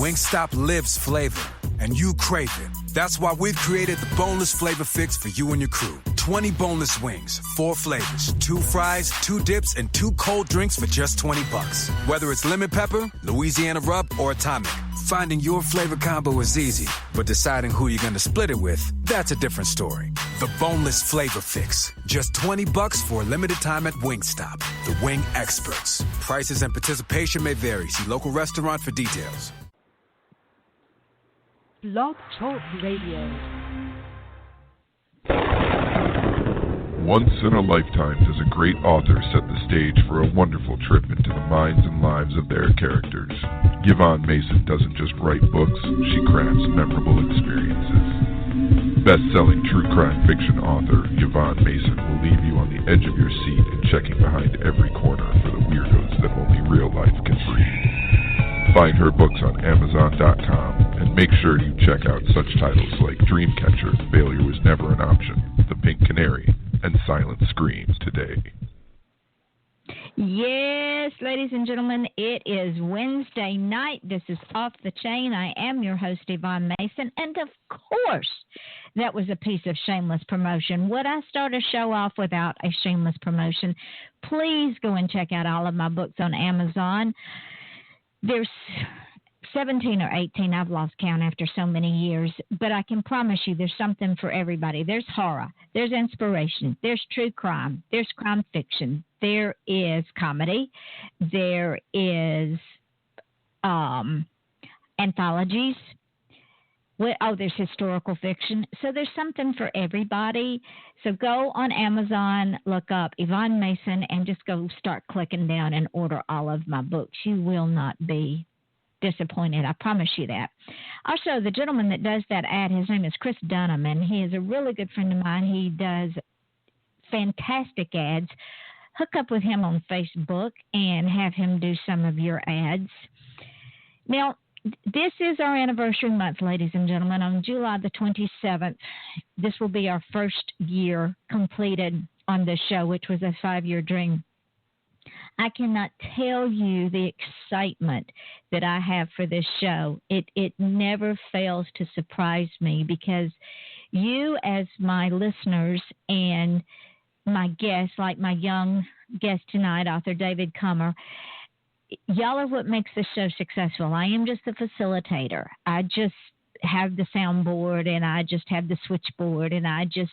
Wingstop lives flavor, and you crave it. That's why we've created the Boneless Flavor Fix for you and your crew. 20 boneless wings, 4 flavors, 2 fries, 2 dips, and 2 cold drinks for just $20. Whether it's lemon pepper, Louisiana rub, or atomic, finding your flavor combo is easy, but deciding who you're going to split it with, that's a different story. The Boneless Flavor Fix. Just $20 for a limited time at Wingstop. The wing experts. Prices and participation may vary. See local restaurant for details. Blog Talk Radio. Once in a lifetime does a great author set the stage for a wonderful trip into the minds and lives of their characters. Yvonne Mason doesn't just write books, she crafts memorable experiences. Best-selling true crime fiction author Yvonne Mason will leave you on the edge of your seat and checking behind every corner for the weirdos that only real life can breed. Find her books on Amazon.com and make sure you check out such titles like Dreamcatcher, Failure Was Never an Option, The Pink Canary, and Silent Screams today. Yes, ladies and gentlemen, it is Wednesday night. This is Off the Chain. I am your host, Yvonne Mason, and of course, that was a piece of shameless promotion. Would I start a show off without a shameless promotion? Please go and check out all of my books on Amazon. There's 17 or 18, I've lost count after so many years, but I can promise you there's something for everybody. There's horror, there's inspiration, there's true crime, there's crime fiction, there is comedy, there is anthologies, there's historical fiction. So there's something for everybody. So go on Amazon, look up Yvonne Mason, and just go start clicking down and order all of my books. You will not be disappointed. I promise you that. Also, the gentleman that does that ad, his name is Chris Dunham, and he is a really good friend of mine. He does fantastic ads. Hook up with him on Facebook and have him do some of your ads. Now, this is our anniversary month, ladies and gentlemen. On July the 27th, this will be our first year completed on this show, which was a 5-year dream. I cannot tell you the excitement that I have for this show. It never fails to surprise me because you as my listeners and my guests, like my young guest tonight, author David Kummer, y'all are what makes this show successful. I am just the facilitator. I just have the soundboard and I just have the switchboard and I just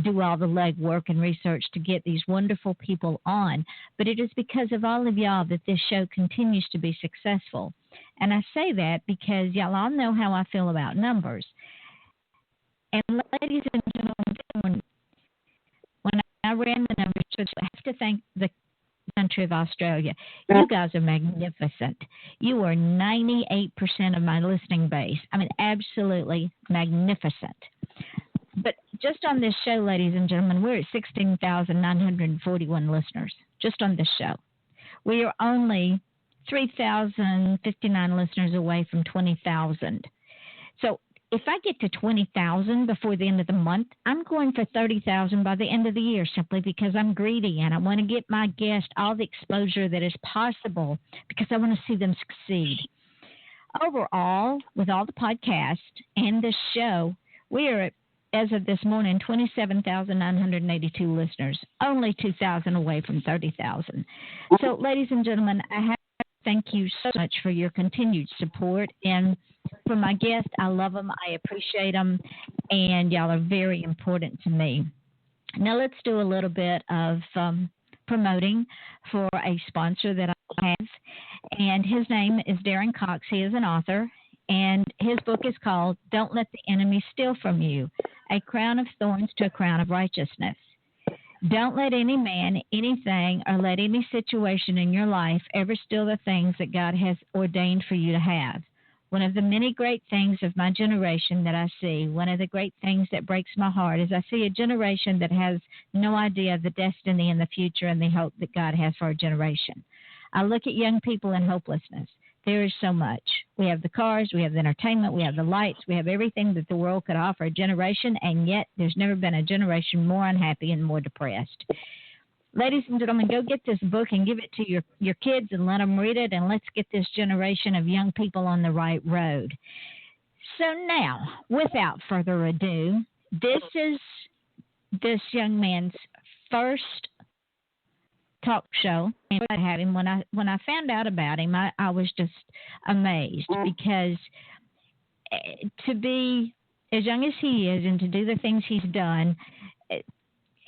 do all the legwork and research to get these wonderful people on. But it is because of all of y'all that this show continues to be successful. And I say that because y'all all know how I feel about numbers. And ladies and gentlemen, when I ran the numbers, I have to thank the country of Australia. You guys are magnificent. You are 98% of my listening base. I mean, absolutely magnificent. But just on this show, ladies and gentlemen, we're at 16,941 listeners just on this show. We are only 3,059 listeners away from 20,000. So if I get to 20,000 before the end of the month, I'm going for 30,000 by the end of the year simply because I'm greedy and I want to get my guests all the exposure that is possible because I want to see them succeed. Overall, with all the podcasts and this show, we are at, as of this morning, 27,982 listeners, only 2,000 away from 30,000. So, ladies and gentlemen, I have to thank you so much for your continued support. And for my guests, I love them, I appreciate them, and y'all are very important to me. Now let's do a little bit of promoting for a sponsor that I have, and his name is Darren Cox. He is an author, and his book is called Don't Let the Enemy Steal From You, A Crown of Thorns to a Crown of Righteousness. Don't let any man, anything, or let any situation in your life ever steal the things that God has ordained for you to have. One of the many great things of my generation that I see, one of the great things that breaks my heart is I see a generation that has no idea of the destiny and the future and the hope that God has for our generation. I look at young people in hopelessness. There is so much. We have the cars, we have the entertainment, we have the lights, we have everything that the world could offer a generation, and yet there's never been a generation more unhappy and more depressed. Ladies and gentlemen, go get this book and give it to your kids and let them read it, and let's get this generation of young people on the right road. So now, without further ado, this is this young man's first talk show. And I had him when I found out about him, I was just amazed, because to be as young as he is and to do the things he's done,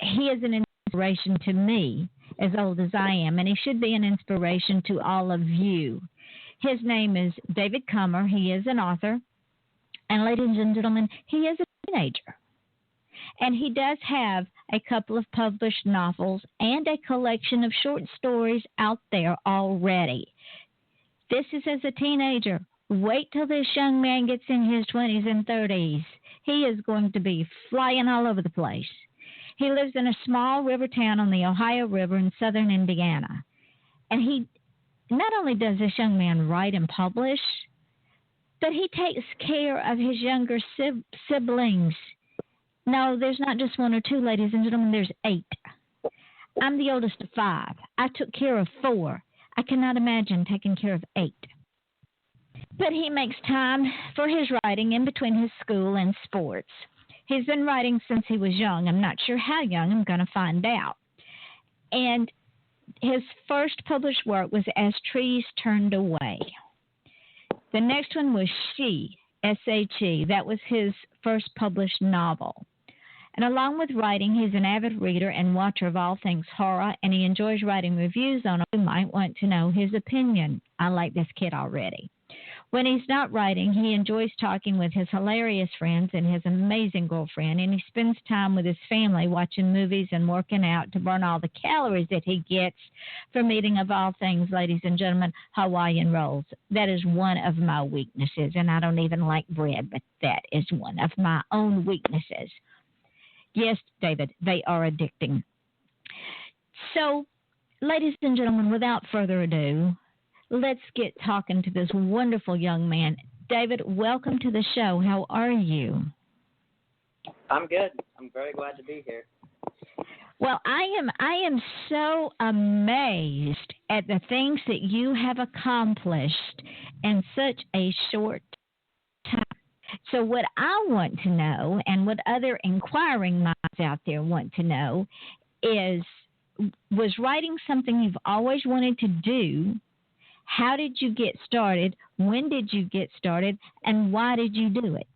he is an inspiration to me, as old as I am, and he should be an inspiration to all of you. His name is David Kummer. He is an author, and ladies and gentlemen, he is a teenager. And he does have a couple of published novels and a collection of short stories out there already. This is as a teenager. Wait till this young man gets in his 20s and 30s. He is going to be flying all over the place. He lives in a small river town on the Ohio River in southern Indiana. And he not only does this young man write and publish, but he takes care of his younger siblings. No, there's not just one or two, ladies and gentlemen. There's 8. I'm the oldest of 5. I took care of 4. I cannot imagine taking care of 8. But he makes time for his writing in between his school and sports. He's been writing since he was young. I'm not sure how young. I'm going to find out. And his first published work was As Trees Turned Away. The next one was She, S-H-E. That was his first published novel. And along with writing, he's an avid reader and watcher of all things horror, and he enjoys writing reviews on it. You might want to know his opinion. I like this kid already. When he's not writing, he enjoys talking with his hilarious friends and his amazing girlfriend, and he spends time with his family watching movies and working out to burn all the calories that he gets from eating, of all things, ladies and gentlemen, Hawaiian Rolls. That is one of my weaknesses, and I don't even like bread, but that is one of my own weaknesses. Yes, David, they are addicting. So, ladies and gentlemen, without further ado, let's get talking to this wonderful young man. David, welcome to the show. How are you? I'm good. I'm very glad to be here. Well, I am so amazed at the things that you have accomplished in such a short time. So what I want to know, and what other inquiring minds out there want to know, is, was writing something you've always wanted to do? How did you get started? When did you get started? And why did you do it?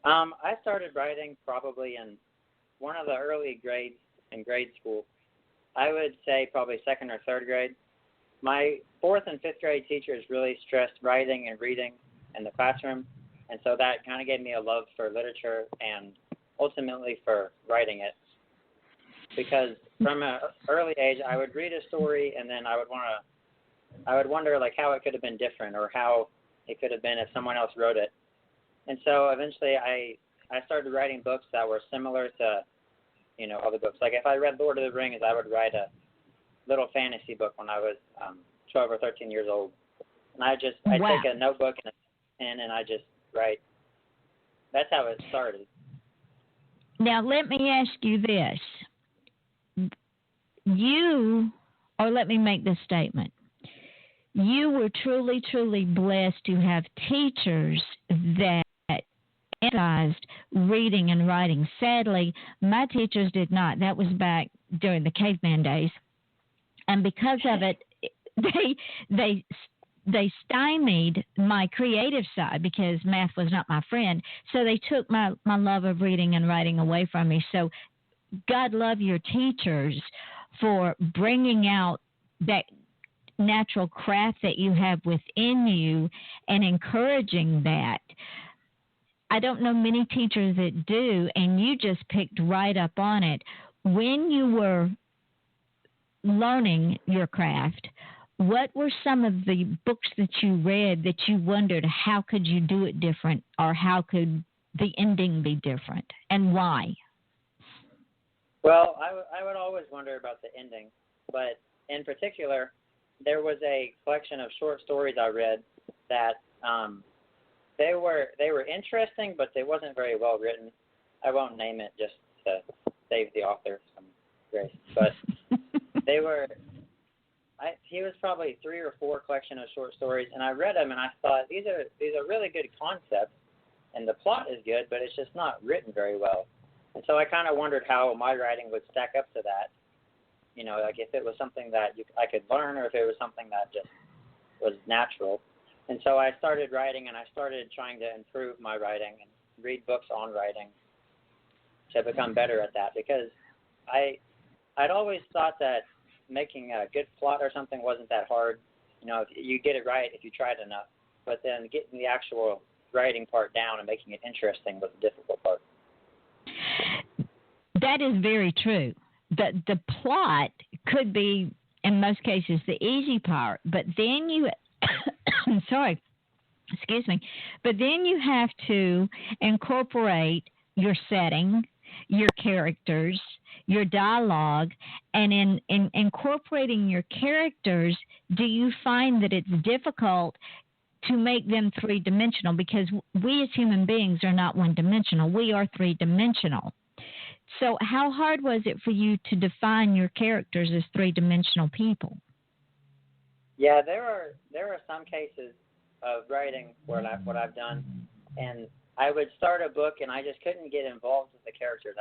I started writing probably in one of the early grades in grade school. I would say probably 2nd or 3rd grade. My 4th and 5th grade teachers really stressed writing and reading in the classroom, and so that kind of gave me a love for literature and ultimately for writing it. Because from an early age, I would read a story and then I would wonder like how it could have been different, or how it could have been if someone else wrote it. And so eventually I started writing books that were similar to, other books. Like if I read Lord of the Rings, I would write a little fantasy book when I was 12 or 13 years old. And I'd take a notebook and a pen and I just write. That's how it started. Now let me ask you this. Let me make this statement. You were truly, truly blessed to have teachers that emphasized reading and writing. Sadly, my teachers did not. That was back during the caveman days. And because of it, they stymied my creative side because math was not my friend. So they took my love of reading and writing away from me. So God love your teachers for bringing out that natural craft that you have within you and encouraging that. I don't know many teachers that do, and you just picked right up on it. When you were learning your craft, what were some of the books that you read that you wondered how could you do it different, or how could the ending be different, and why? Well, I would always wonder about the ending, but in particular, there was a collection of short stories I read that they were interesting, but they wasn't very well written. I won't name it just to save the author some Grace, but they were. He was probably 3 or 4 collection of short stories, and I read them and I thought these are really good concepts, and the plot is good, but it's just not written very well. And so I kind of wondered how my writing would stack up to that. You know, like if it was something that I could learn, or if it was something that just was natural. And so I started writing, and I started trying to improve my writing and read books on writing to become better at that, because I'd always thought that making a good plot or something wasn't that hard. You know, if you get it right if you tried enough. But then getting the actual writing part down and making it interesting was the difficult part. That is very true. The plot could be, in most cases, the easy part, but then you sorry, excuse me, but then you have to incorporate your setting, your characters, your dialogue, and in incorporating your characters, do you find that it's difficult to make them three-dimensional? Because we as human beings are not one-dimensional. We are three-dimensional. So how hard was it for you to define your characters as three-dimensional people? Yeah, there are some cases of writing where what I've done, and I would start a book and I just couldn't get involved with the characters.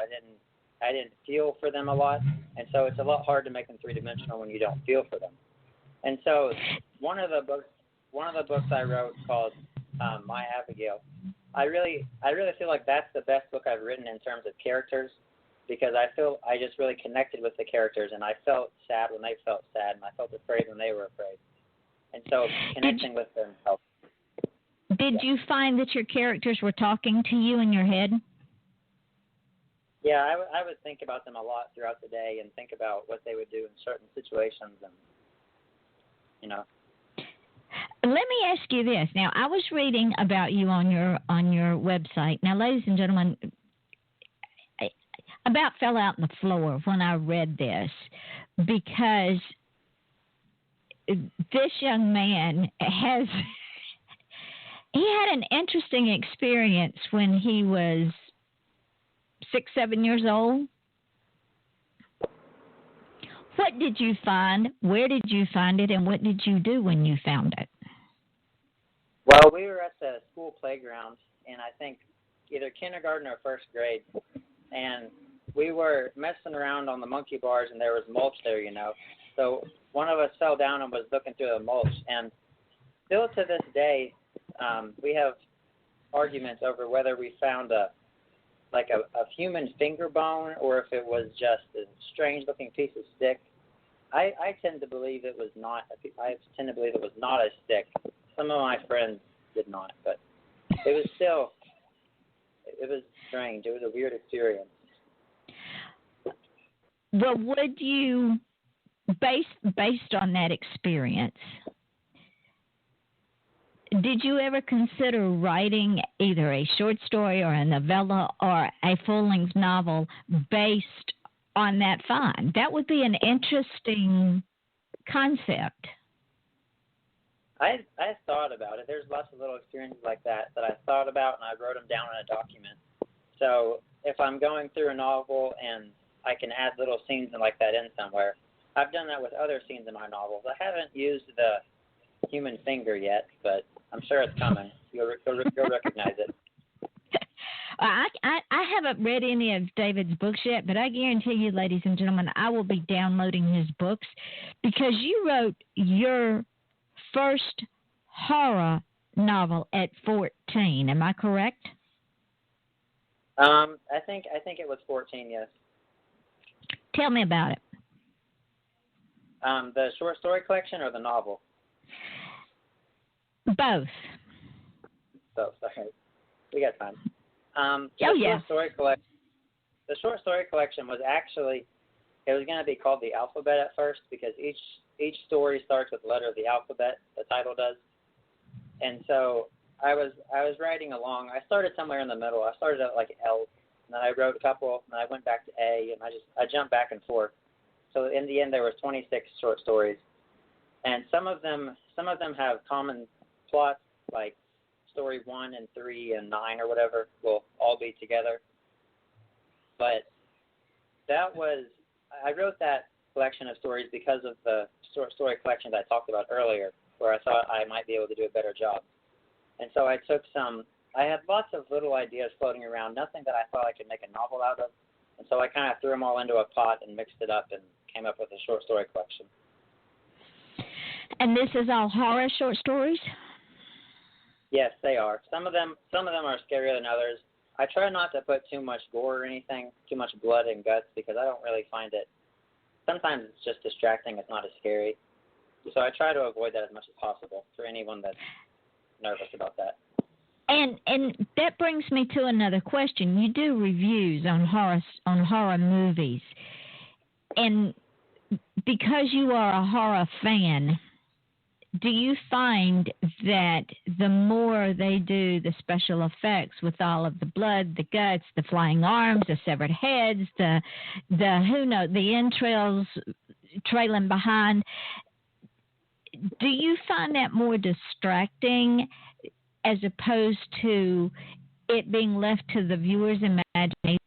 I didn't feel for them a lot, and so it's a lot hard to make them three-dimensional when you don't feel for them. And so one of the books I wrote called My Abigail, I really feel like that's the best book I've written in terms of characters, because I just really connected with the characters, and I felt sad when they felt sad, and I felt afraid when they were afraid. And so connecting with them helped. Did you find that your characters were talking to you in your head? Yeah, I would think about them a lot throughout the day and think about what they would do in certain situations, and, you know. Let me ask you this. Now, I was reading about you on your website. Now, ladies and gentlemen, I about fell out on the floor when I read this, because this young man had an interesting experience when he was 6, 7 years old. What did you find? Where did you find it? And what did you do when you found it? Well, we were at the school playground, and I think either kindergarten or first grade, and we were messing around on the monkey bars, and there was mulch there, you know. So one of us fell down and was looking through the mulch, and still to this day, we have arguments over whether we found a human finger bone, or if it was just a strange-looking piece of stick. I tend to believe it was not. I tend to believe it was not a stick. Some of my friends did not, but it was strange. It was a weird experience. Well, would you, based on that experience, did you ever consider writing either a short story or a novella or a full-length novel based on that find? That would be an interesting concept. I thought about it. There's lots of little experiences like that I thought about, and I wrote them down in a document. So if I'm going through a novel and I can add little scenes and like that in somewhere, I've done that with other scenes in my novels. I haven't used the human finger yet, but I'm sure it's coming. You'll recognize it. I haven't read any of David's books yet, but I guarantee you, ladies and gentlemen, I will be downloading his books, because you wrote your first horror novel at 14. Am I correct? I think it was 14, yes. Tell me about it. The short story collection or the novel? Both. Both. Okay. We got time. Yeah. The short story collection was actually, it was going to be called The Alphabet at first, because each story starts with a letter of the alphabet. The title does. And so I was writing along. I started somewhere in the middle. I started at like L, and then I wrote a couple, and I went back to A, and I jumped back and forth. So in the end, there was 26 short stories, and some of them have common plots, like story 1 and 3 and 9 or whatever will all be together. But that was, I wrote that collection of stories because of the story collections I talked about earlier, where I thought I might be able to do a better job. And so I had lots of little ideas floating around, nothing that I thought I could make a novel out of. And so I kind of threw them all into a pot and mixed it up and came up with a short story collection. And this is all horror short stories? Yes, they are. Some of them are scarier than others. I try not to put too much gore or anything, too much blood and guts, because I don't really find it. Sometimes it's just distracting. It's not as scary. So I try to avoid that as much as possible for anyone that's nervous about that. And that brings me to another question. You do reviews on horror movies, and because you are a horror fan, do you find that the more they do the special effects with all of the blood, the guts, the flying arms, the severed heads, the entrails trailing behind, do you find that more distracting as opposed to it being left to the viewer's imagination?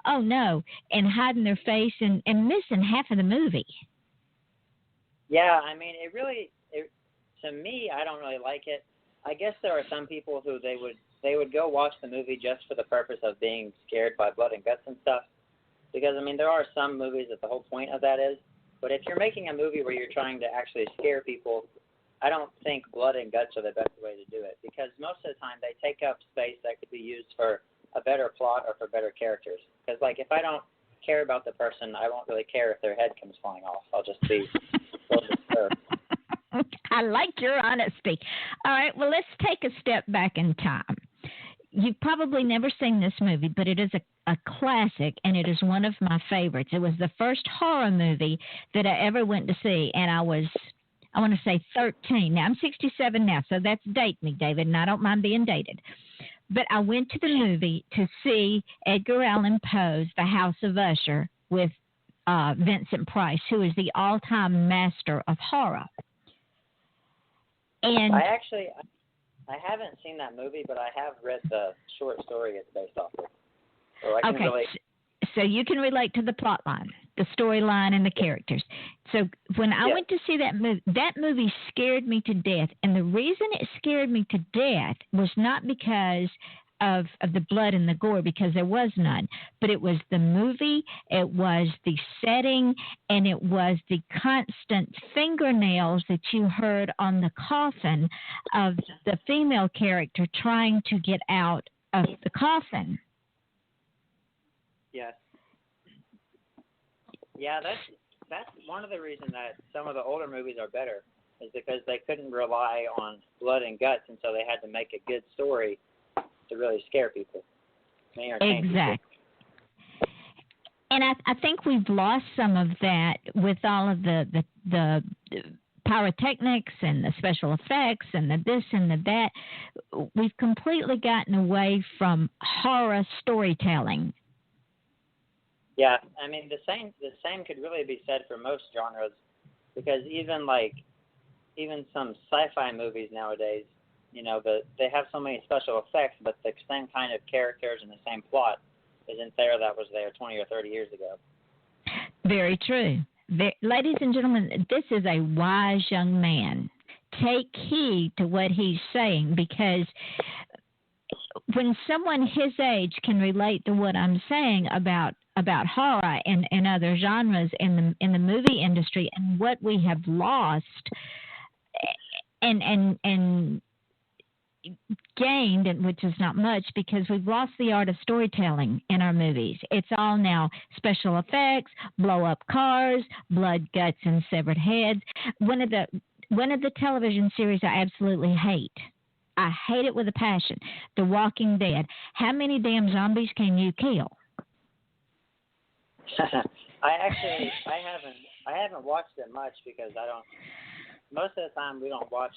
Oh no, and hiding their face and missing half of the movie. Yeah, I mean, to me, I don't really like it. I guess there are some people who they would go watch the movie just for the purpose of being scared by blood and guts and stuff. Because, I mean, there are some movies that the whole point of that is. But if you're making a movie where you're trying to actually scare people, I don't think blood and guts are the best way to do it. Because most of the time they take up space that could be used for a better plot or for better characters. Because, like, if I don't care about the person, I won't really care if their head comes flying off. I'll just be a little disturbed. I like your honesty. All right, well, let's take a step back in time. You've probably never seen this movie, but it is a classic, and it is one of my favorites. It was the first horror movie that I ever went to see, and I want to say 13. Now, I'm 67 now, so that's date me, David, and I don't mind being dated. But I went to the movie to see Edgar Allan Poe's The House of Usher with Vincent Price, who is the all-time master of horror. And I haven't seen that movie, but I have read the short story it's based off of. So I can relate. So you can relate to the plot line, the storyline, and the characters. So when I went to see that movie scared me to death. And the reason it scared me to death was not because of the blood and the gore, because there was none, but it was the movie, it was the setting, and it was the constant fingernails that you heard on the coffin of the female character trying to get out of the coffin. Yes. Yeah, that's one of the reasons that some of the older movies are better, is because they couldn't rely on blood and guts, and so they had to make a good story to really scare people. Exactly. And I think we've lost some of that with all of the pyrotechnics and the special effects and the this and the that. We've completely gotten away from horror storytelling. Yeah, I mean the same could really be said for most genres, because even some sci-fi movies nowadays, you know, they have so many special effects, but the same kind of characters and the same plot isn't there that was there 20 or 30 years ago. Very true. Ladies and gentlemen, this is a wise young man. Take heed to what he's saying, because when someone his age can relate to what I'm saying about horror and other genres in the movie industry and what we have lost and gained, which is not much, because we've lost the art of storytelling in our movies. It's all now special effects, blow up cars, blood, guts, and severed heads. One of the television series I absolutely hate. I hate it with a passion. The Walking Dead. How many damn zombies can you kill? I haven't watched it much, because most of the time we don't watch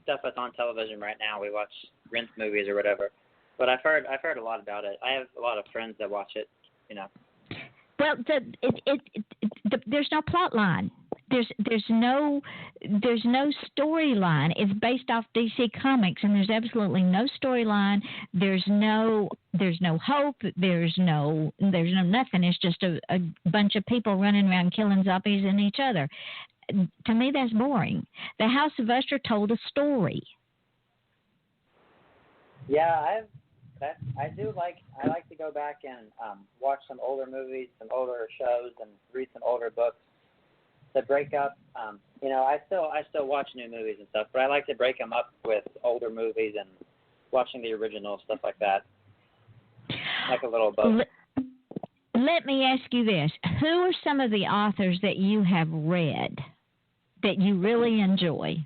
stuff that's on television right now. We watch rent movies or whatever. But I've heard a lot about it. I have a lot of friends that watch it, you know. Well, there's no plot line. there's no storyline. It's based off DC Comics, and there's absolutely no storyline. There's no hope. There's no nothing. It's just a bunch of people running around killing zombies and each other. To me, that's boring. The House of Usher told a story. Yeah, I like to go back and watch some older movies, some older shows, and read some older books to break up. I still watch new movies and stuff, but I like to break them up with older movies and watching the original stuff like that, like a little both. Let me ask you this: who are some of the authors that you have read that you really enjoy?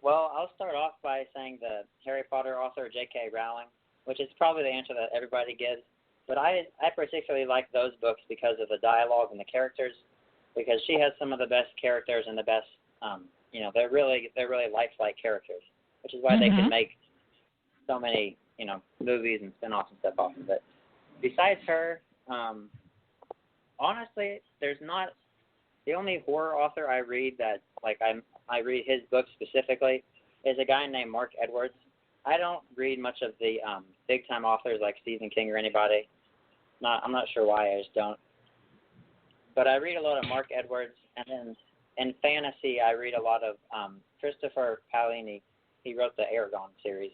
Well, I'll start off by saying the Harry Potter author J.K. Rowling, which is probably the answer that everybody gives. But I particularly like those books because of the dialogue and the characters, because she has some of the best characters and the best, they're really lifelike characters, which is why they can make so many, movies and spin-offs and stuff off of it. Besides her, honestly, there's not. The only horror author I read that, I read his book specifically, is a guy named Mark Edwards. I don't read much of the big-time authors like Stephen King or anybody. I'm not sure why, I just don't. But I read a lot of Mark Edwards, and then in fantasy, I read a lot of Christopher Paolini. He wrote the Aragon series.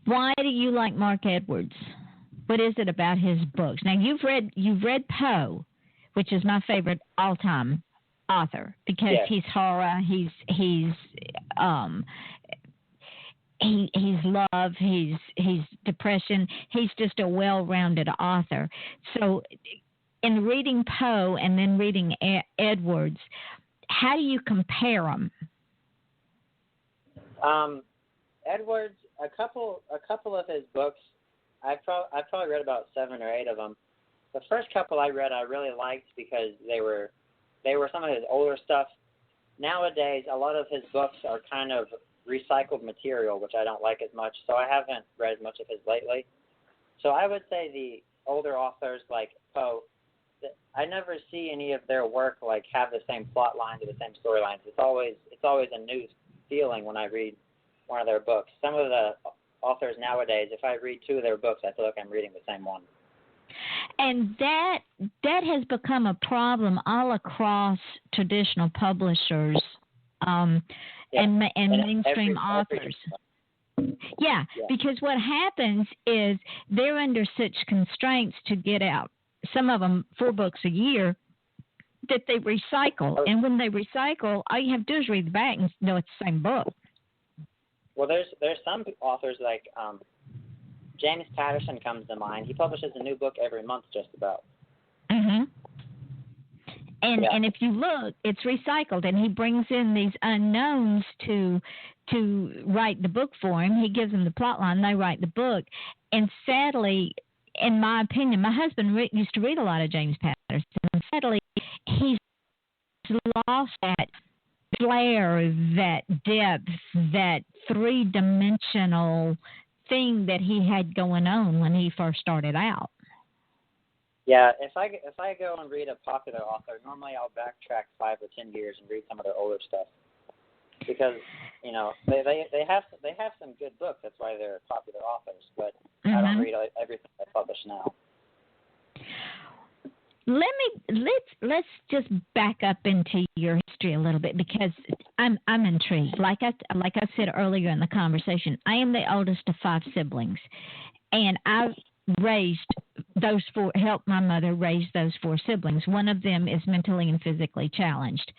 Why do you like Mark Edwards? What is it about his books? Now you've read Poe, which is my favorite all-time author because he's horror, he's love, he's depression. He's just a well-rounded author. So, in reading Poe and then reading Edwards, how do you compare them? Edwards, a couple of his books. I've probably read about 7 or 8 of them. The first couple I read I really liked because they were some of his older stuff. Nowadays, a lot of his books are kind of recycled material, which I don't like as much, so I haven't read much of his lately. So I would say the older authors like Poe, I never see any of their work have the same plot lines or the same storylines. It's always a new feeling when I read one of their books. Some of the authors nowadays, if I read 2 of their books, I feel like I'm reading the same one. And that has become a problem all across traditional publishers and mainstream authors. Yeah, because what happens is they're under such constraints to get out, some of them 4 books a year, that they recycle. And when they recycle, all you have to do is read the back and know it's the same book. Well, there's some authors like James Patterson comes to mind. He publishes a new book every month, just about. Mm-hmm. And if you look, it's recycled, and he brings in these unknowns to write the book for him. He gives them the plot line, they write the book. And sadly, in my opinion, my husband used to read a lot of James Patterson, and sadly, he's lost that flair, that depth, that 3-dimensional thing that he had going on when he first started out. Yeah, if I go and read a popular author, normally I'll backtrack 5 or 10 years and read some of their older stuff because they have some good books. That's why they're popular authors. But I don't read everything they publish now. Let's just back up into your history a little bit because I'm intrigued. Like I said earlier in the conversation, I am the oldest of 5 siblings, and I helped my mother raise those 4 siblings. One of them is mentally and physically challenged.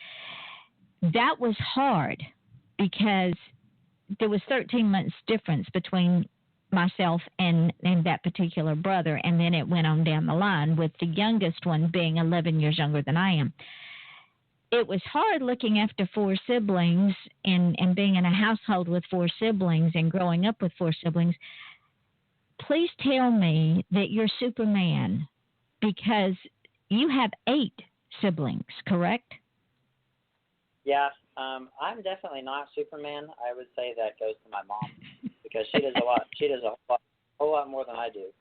That was hard because there was 13 months difference between myself and that particular brother, and then it went on down the line with the youngest one being 11 years younger than I am. It was hard looking after 4 siblings and being in a household with 4 siblings and growing up with 4 siblings. Please tell me that you're Superman because you have 8 siblings, correct? Yeah, I'm definitely not Superman. I would say that goes to my mom because she does a lot. She does a whole lot more than I do.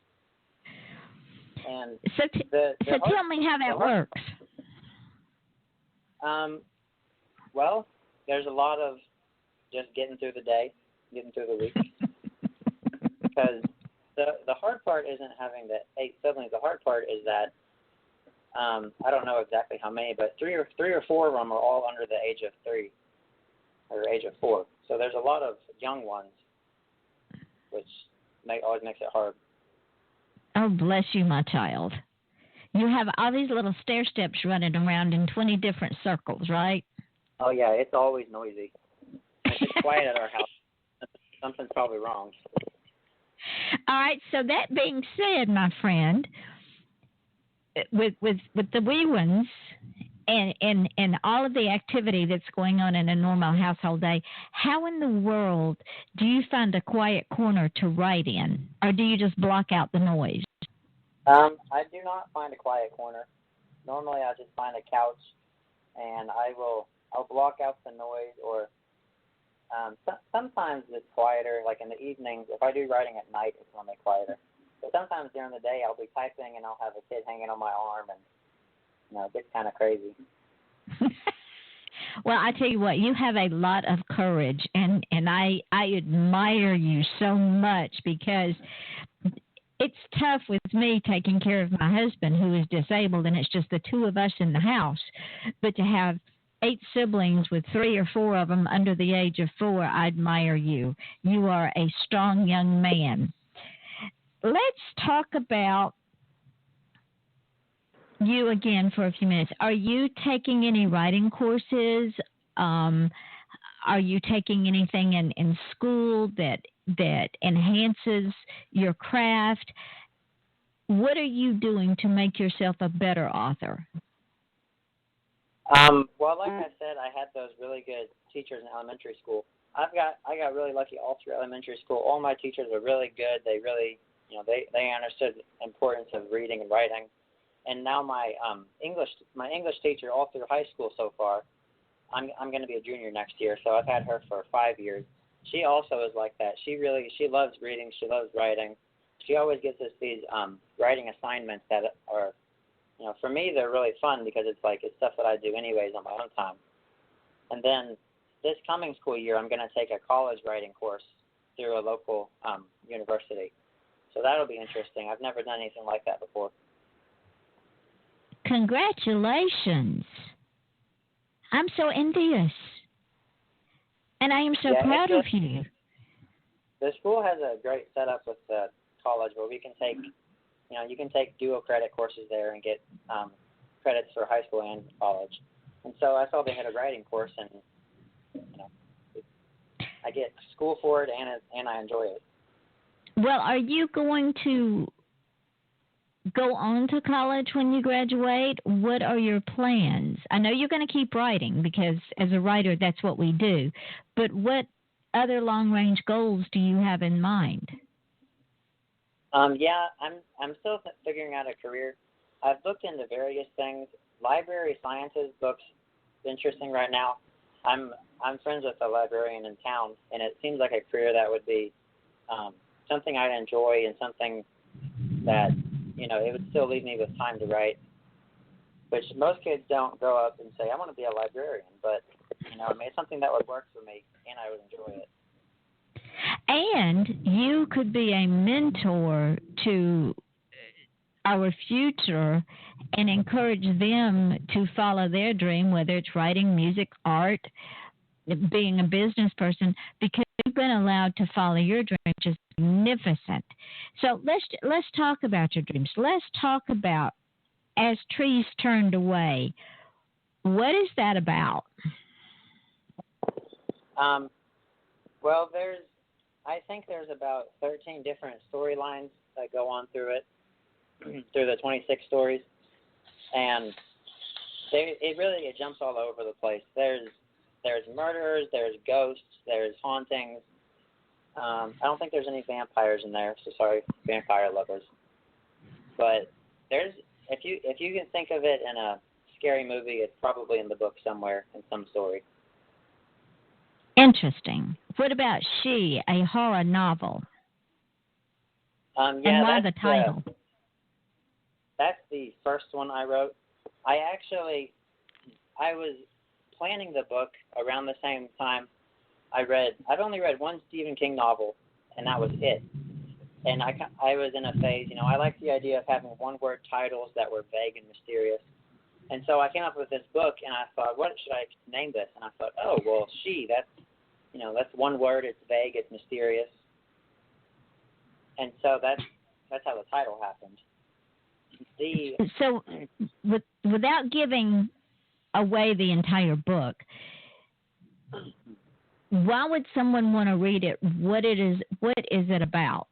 And so tell me how that works. Well, there's a lot of just getting through the day, getting through the week. Because the hard part isn't having the 8 siblings. The hard part is that I don't know exactly how many, but three or 4 of them are all under the age of 3 or age of 4. So there's a lot of young ones, which always makes it hard. Oh, bless you, my child. You have all these little stair steps running around in 20 different circles, right? Oh, yeah, it's always noisy. If it's quiet at our house, something's probably wrong. All right, so that being said, my friend, with the wee ones and all of the activity that's going on in a normal household day, how in the world do you find a quiet corner to write in, or do you just block out the noise? I do not find a quiet corner. Normally, I just find a couch, and I'll block out the noise, or sometimes it's quieter. Like in the evenings, if I do writing at night, it's normally quieter. But sometimes during the day, I'll be typing, and I'll have a kid hanging on my arm, and it gets kind of crazy. Well, I tell you what, you have a lot of courage, and I admire you so much, because it's tough with me taking care of my husband who is disabled, and it's just the 2 of us in the house. But to have 8 siblings with 3 or 4 of them under the age of 4, I admire you. You are a strong young man. Let's talk about you again for a few minutes. Are you taking any writing courses? Are you taking anything in school that enhances your craft? What are you doing to make yourself a better author? Well, like I said, I had those really good teachers in elementary school. I got really lucky all through elementary school. All my teachers were really good. They really, they understood the importance of reading and writing. And now my English teacher all through high school so far, I'm going to be a junior next year, so I've had her for 5 years. She also is like that. She loves reading. She loves writing. She always gives us these writing assignments that are, for me they're really fun, because it's stuff that I do anyways on my own time. And then this coming school year, I'm going to take a college writing course through a local university. So that'll be interesting. I've never done anything like that before. Congratulations. I'm so envious. And I am so proud of you. The school has a great setup with the college where we can take, you can take dual credit courses there and get credits for high school and college. And so I saw they had a writing course, and I get school for it, and I enjoy it. Well, are you going to go on to college when you graduate? What are your plans? I know you're going to keep writing, because as a writer, that's what we do. But what other long-range goals do you have in mind? I'm still figuring out a career. I've looked into various things. Library sciences books interesting right now. I'm friends with a librarian in town, and it seems like a career that would be something I'd enjoy, and something that it would still leave me with time to write, which most kids don't grow up and say, I want to be a librarian, but, it's something that would work for me, and I would enjoy it. And you could be a mentor to our future and encourage them to follow their dream, whether it's writing, music, art, being a business person, because you've been allowed to follow your dream, which is magnificent. So let's talk about your dreams. Let's talk about As Trees Turned Away. What is that about? Well, I think there's about 13 different storylines that go on through it, through the 26 stories, and it jumps all over the place. There's murderers, there's ghosts, there's hauntings. I don't think there's any vampires in there, so sorry, vampire lovers. But if you can think of it in a scary movie, it's probably in the book somewhere in some story. Interesting. What about She, a horror novel? And why the title? that's the first one I wrote. I was planning the book around the same time I've only read one Stephen King novel, and that was it. And I was in a phase, I like the idea of having one-word titles that were vague and mysterious. And so I came up with this book, and I thought, what should I name this? And I thought, oh, well, that's one word. It's vague. It's mysterious. And so that's how the title happened. So without giving away the entire book, why would someone want to read it? What is it about?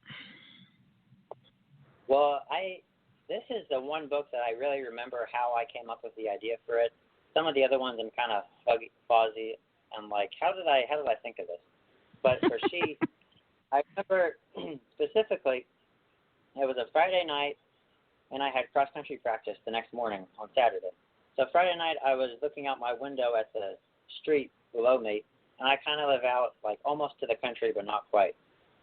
Well, this is the one book that I really remember how I came up with the idea for it. Some of the other ones I'm kind of fuzzy. I'm like, how did I think of this? But for She, I remember specifically, it was a Friday night, and I had cross-country practice the next morning on Saturday. So Friday night, I was looking out my window at the street below me, and I kind of live out like almost to the country, but not quite.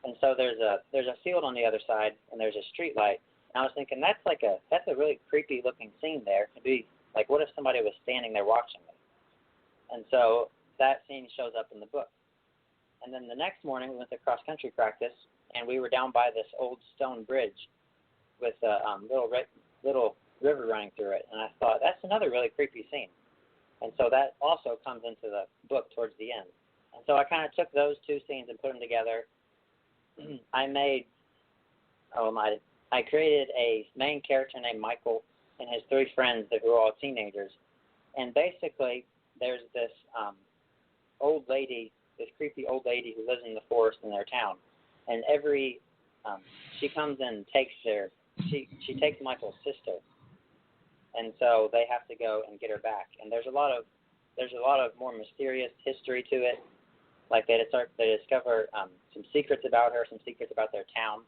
And so there's a field on the other side, and there's a street light. And I was thinking that's a really creepy looking scene there. It'd be like, what if somebody was standing there watching me? And so that scene shows up in the book. And then the next morning we went to cross country practice, and we were down by this old stone bridge with a little river running through it. And I thought that's another really creepy scene. And so that also comes into the book towards the end. And so I kind of took those two scenes and put them together. I created a main character named Michael and his three friends that were all teenagers. And basically, there's this old lady, this creepy old lady who lives in the forest in their town. And she comes and takes she takes Michael's sister. And so they have to go and get her back. And there's a lot of more mysterious history to it. Like they discover some secrets about her, some secrets about their town.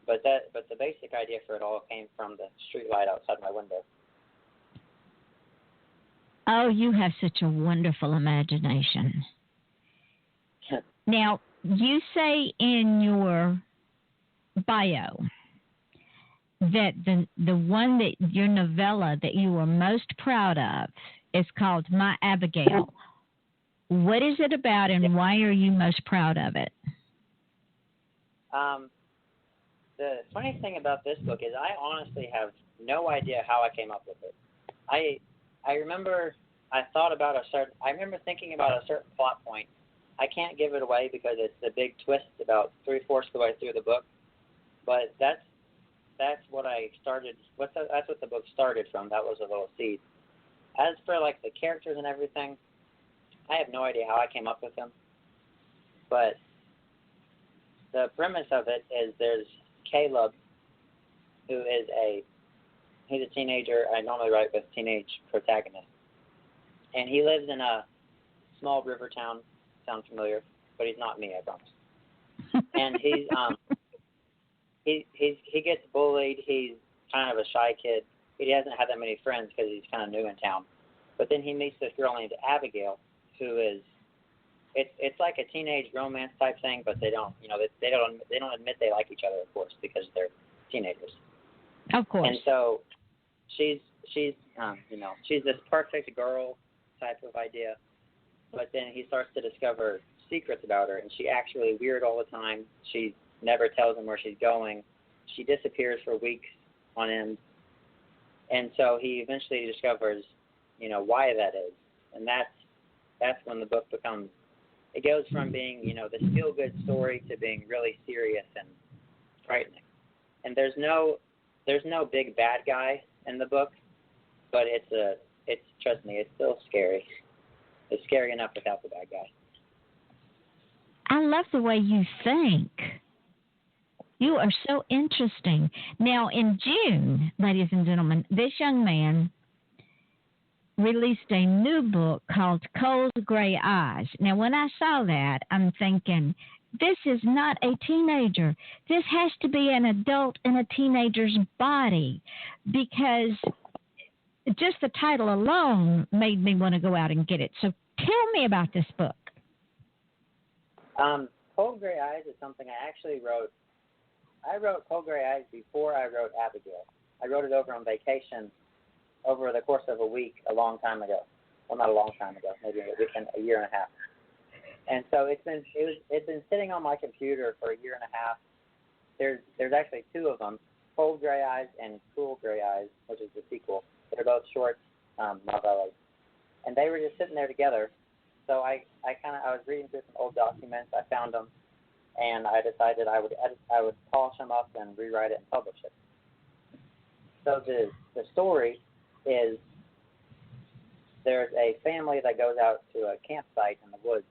But the basic idea for it all came from the street light outside my window. Oh, you have such a wonderful imagination. Now, you say in your bio that the one that your novella that you were most proud of is called My Abigail. What is it about, and why are you most proud of it? The funny thing about this book is I honestly have no idea how I came up with it. I remember I remember thinking about a certain plot point. I can't give it away because it's a big twist about 3/4 of the way through the book. But that's what I started. That's what the book started from. That was a little seed. As for like the characters and everything, I have no idea how I came up with them. But the premise of it is there's Caleb, who is he's a teenager. I normally write with teenage protagonists. And he lives in a small river town. Sounds familiar, but he's not me, I promise. And he gets bullied. He's kind of a shy kid. He hasn't had that many friends because he's kind of new in town. But then he meets this girl named Abigail, who is it's like a teenage romance type thing, but they don't admit they like each other, of course, because they're teenagers. Of course. And so she's this perfect girl type of idea, but then he starts to discover secrets about her, and she actually weird all the time. She never tells him where she's going. She disappears for weeks on end, and so he eventually discovers, why that is, and that's when the book it goes from being, this feel-good story to being really serious and frightening. And there's no big bad guy in the book, but trust me, it's still scary. It's scary enough without the bad guy. I love the way you think. You are so interesting. Now, in June, ladies and gentlemen, this young man released a new book called Cold Gray Eyes. Now, when I saw that, I'm thinking, this is not a teenager. This has to be an adult in a teenager's body, because just the title alone made me want to go out and get it. So tell me about this book. Cold Gray Eyes is something I actually wrote. I wrote Cold Gray Eyes before I wrote Abigail. I wrote it over on vacation over the course of a week a long time ago. Well, not a long time ago, maybe a year and a half. And so it's been sitting on my computer for a year and a half. There's actually two of them, Cold Gray Eyes and Cool Gray Eyes, which is the sequel. They're both short novellas, and they were just sitting there together. So I was reading through some old documents. I found them, and I decided I would polish them up and rewrite it and publish it. So the story is there's a family that goes out to a campsite in the woods.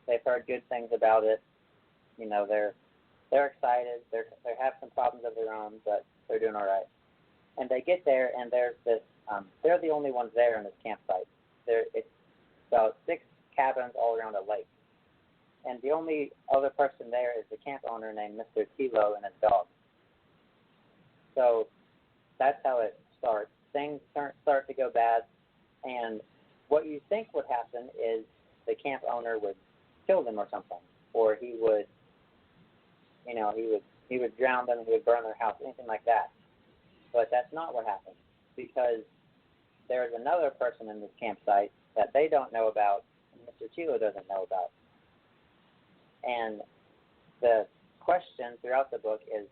They've heard good things about it. You know, they're excited. They have some problems of their own, but they're doing all right. And they get there, and there's this. They're the only ones there in this campsite. It's about 6 cabins all around a lake, and the only other person there is the camp owner named Mr. Tilo and his dog. So that's how it starts. Things start to go bad, and what you think would happen is the camp owner would kill them or something, or he would drown them, he would burn their house, anything like that. But that's not what happens, because there's another person in this campsite that they don't know about, and Mr. Tilo doesn't know about. And the question throughout the book is,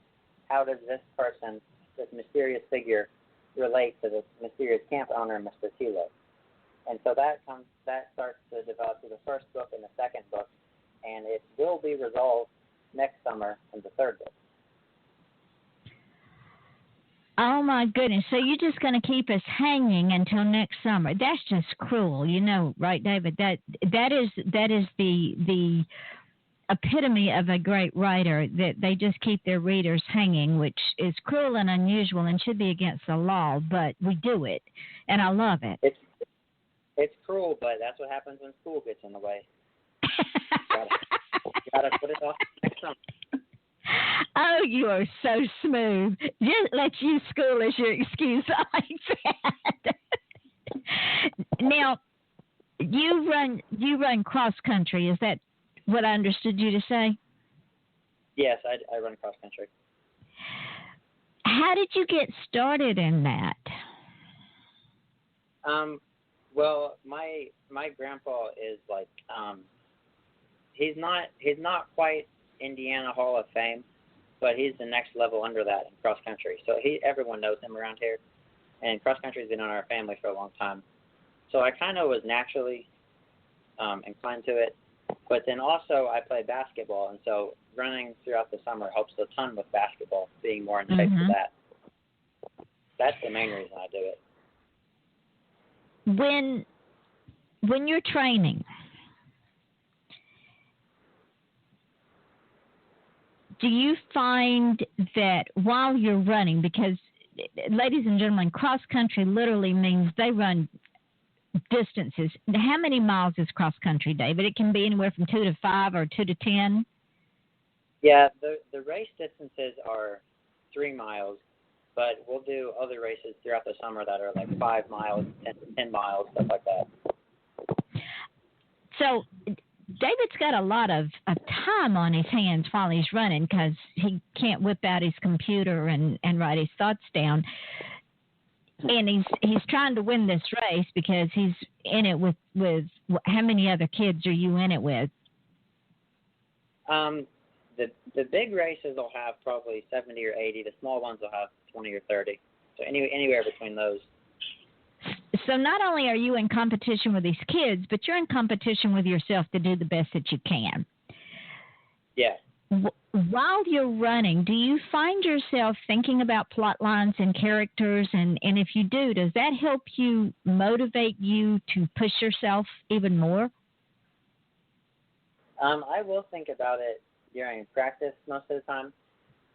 how does this person, this mysterious figure, relate to this mysterious camp owner, Mr. Tilo? And so that starts to develop through the first book and the second book, and it will be resolved next summer in the third book. Oh my goodness! So you're just going to keep us hanging until next summer? That's just cruel, you know, right, David? That is the epitome of a great writer, that they just keep their readers hanging, which is cruel and unusual and should be against the law, but we do it, and I love it. It's cruel, but that's what happens when school gets in the way. Gotta put it off next summer. Oh, you are so smooth. Just let's use school as your excuse. I like that. Now, you run cross country. Is that what I understood you to say? Yes, I run cross country. How did you get started in that? Well, my grandpa is like he's not quite Indiana Hall of Fame, but he's the next level under that in cross country. So everyone knows him around here, and cross country's been in our family for a long time. So I kind of was naturally inclined to it. But then also I play basketball, and so running throughout the summer helps a ton with basketball, being more in shape for that. That's the main reason I do it. When you're training, do you find that while you're running, because, ladies and gentlemen, cross country literally means they run distances. How many miles is cross country, David? It can be anywhere from 2 to 5 or 2 to 10. Yeah, the race distances are 3 miles, but we'll do other races throughout the summer that are like 5 miles, 10 miles, stuff like that. So David's got a lot of time on his hands while he's running, because he can't whip out his computer and write his thoughts down. And he's trying to win this race because he's in it with how many other kids are you in it with? The big races will have probably 70 or 80. The small ones will have 20 or 30. So anywhere between those. So not only are you in competition with these kids, but you're in competition with yourself to do the best that you can. Yeah. While you're running, do you find yourself thinking about plot lines and characters? And if you do, does that help you motivate you to push yourself even more? I will think about it during practice most of the time.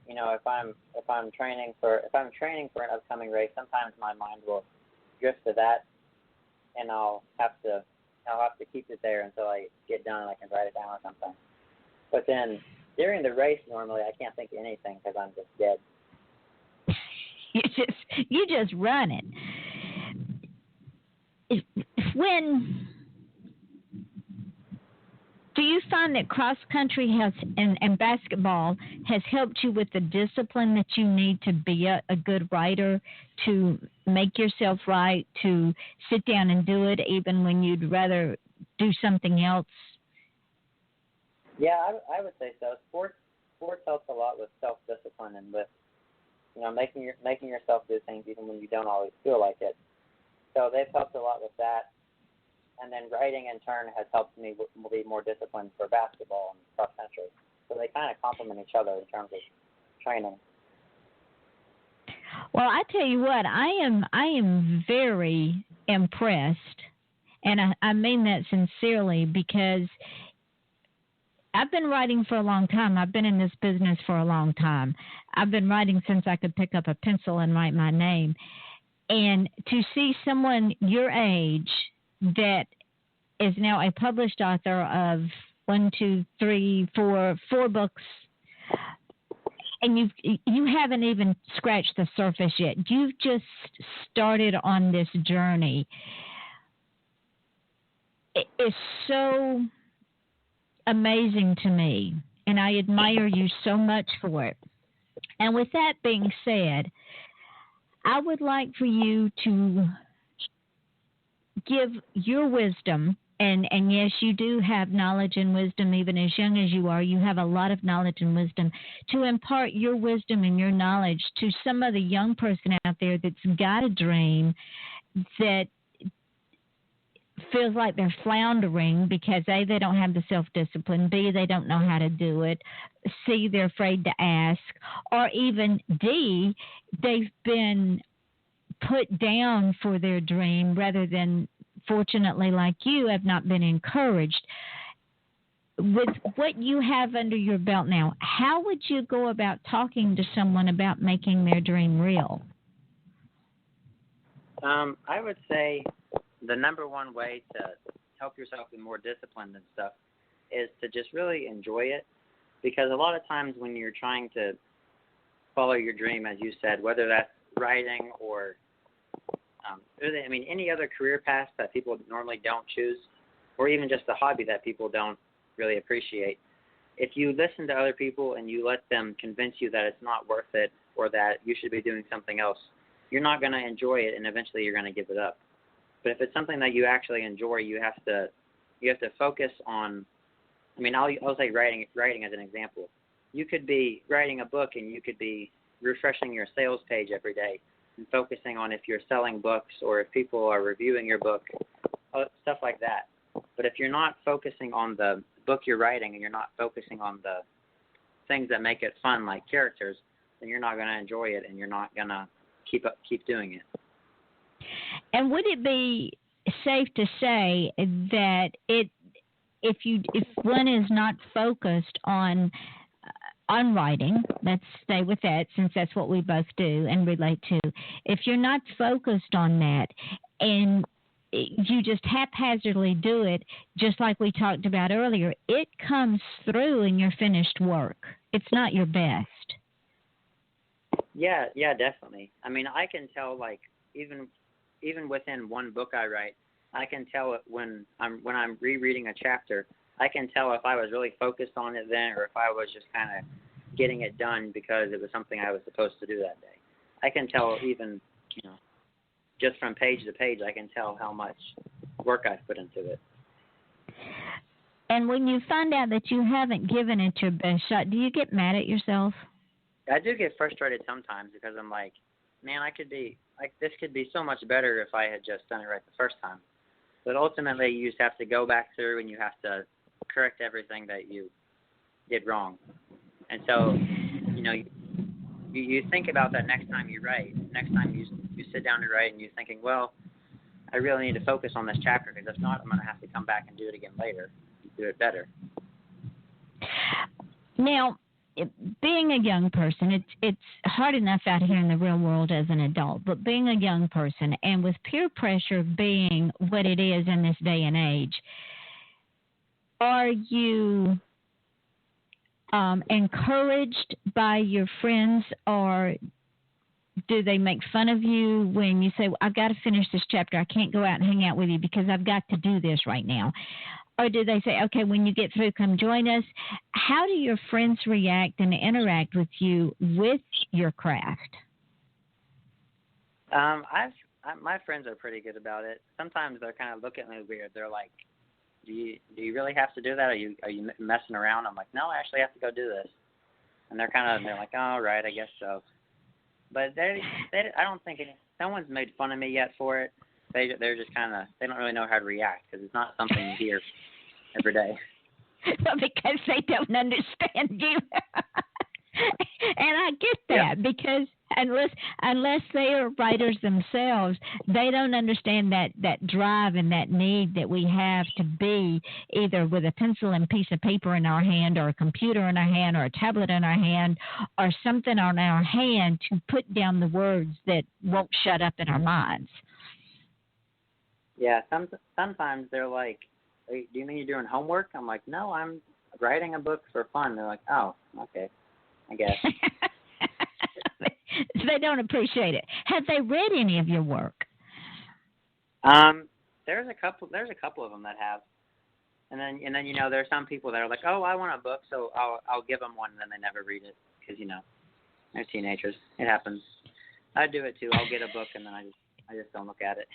You know, if I'm training for an upcoming race, sometimes my mind will drift to that, and I'll have to keep it there until I get done and I can write it down or something. But then during the race, normally I can't think of anything because I'm just dead. You just run it. Do you find that cross country has and basketball has helped you with the discipline that you need to be a good writer, to make yourself write, to sit down and do it even when you'd rather do something else? Yeah, I would say so. Sports helps a lot with self-discipline and with, making yourself do things even when you don't always feel like it. So they've helped a lot with that. And then writing, in turn, has helped me be more disciplined for basketball and cross country. So they kind of complement each other in terms of training. Well, I tell you what, I am very impressed, and I mean that sincerely, because I've been writing for a long time. I've been in this business for a long time. I've been writing since I could pick up a pencil and write my name. And to see someone your age that is now a published author of 4 books, and you haven't even scratched the surface yet. You've just started on this journey. It is so amazing to me, and I admire you so much for it. And with that being said, I would like for you to give your wisdom, and yes, you do have knowledge and wisdom. Even as young as you are, you have a lot of knowledge and wisdom, to impart your wisdom and your knowledge to some other young person out there that's got a dream, that feels like they're floundering because A, they don't have the self-discipline, B, they don't know how to do it, C, they're afraid to ask, or even D, they've been put down for their dream rather than, fortunately like you, have not been encouraged. With what you have under your belt now, how would you go about talking to someone about making their dream real? I would say the number one way to help yourself be more disciplined and stuff is to just really enjoy it, because a lot of times when you're trying to follow your dream, as you said, whether that's writing or any other career path that people normally don't choose, or even just a hobby that people don't really appreciate, if you listen to other people and you let them convince you that it's not worth it or that you should be doing something else, you're not going to enjoy it, and eventually you're going to give it up. But if it's something that you actually enjoy, you have to focus on. I'll say writing as an example. You could be writing a book and you could be refreshing your sales page every day and focusing on if you're selling books or if people are reviewing your book, stuff like that. But if you're not focusing on the book you're writing and you're not focusing on the things that make it fun, like characters, then you're not going to enjoy it and you're not going to keep doing it. And would it be safe to say that if one is not focused on writing, let's stay with that since that's what we both do and relate to, if you're not focused on that and you just haphazardly do it, just like we talked about earlier, it comes through in your finished work. It's not your best. Yeah, definitely. I can tell, like, even within one book I write, I can tell it when I'm rereading a chapter. I can tell if I was really focused on it then, or if I was just kind of getting it done because it was something I was supposed to do that day. I can tell even, just from page to page, I can tell how much work I've put into it. And when you find out that you haven't given it your best shot, do you get mad at yourself? I do get frustrated sometimes because I'm like, man, this could be so much better if I had just done it right the first time. But ultimately, you just have to go back through and you have to correct everything that you did wrong. And so, you think about that next time you write. Next time you sit down to write and you're thinking, well, I really need to focus on this chapter because if not, I'm going to have to come back and do it again later, do it better. Now, being a young person, it's hard enough out here in the real world as an adult, but being a young person and with peer pressure being what it is in this day and age, are you encouraged by your friends, or do they make fun of you when you say, well, I've got to finish this chapter, I can't go out and hang out with you because I've got to do this right now? Or do they say, okay, when you get through, come join us? How do your friends react and interact with you with your craft? My friends are pretty good about it. Sometimes they're kind of looking at me weird. They're like, do you really have to do that? Are you messing around? I'm like, no, I actually have to go do this. And they're like, oh, all right, I guess so. But I don't think no one's made fun of me yet for it. They're just they don't really know how to react because it's not something you hear every day. Well, because they don't understand you. And I get that because unless they are writers themselves, they don't understand that drive and that need that we have to be either with a pencil and piece of paper in our hand or a computer in our hand or a tablet in our hand or something on our hand to put down the words that won't shut up in our minds. Yeah, sometimes they're like, do you mean you're doing homework? I'm like, no, I'm writing a book for fun. They're like, oh, okay, I guess. They don't appreciate it. Have they read any of your work? There's a couple of them that have, and then there's some people that are like, oh, I want a book, so I'll give them one, and then they never read it because they're teenagers. It happens. I do it too. I'll get a book and then I just don't look at it.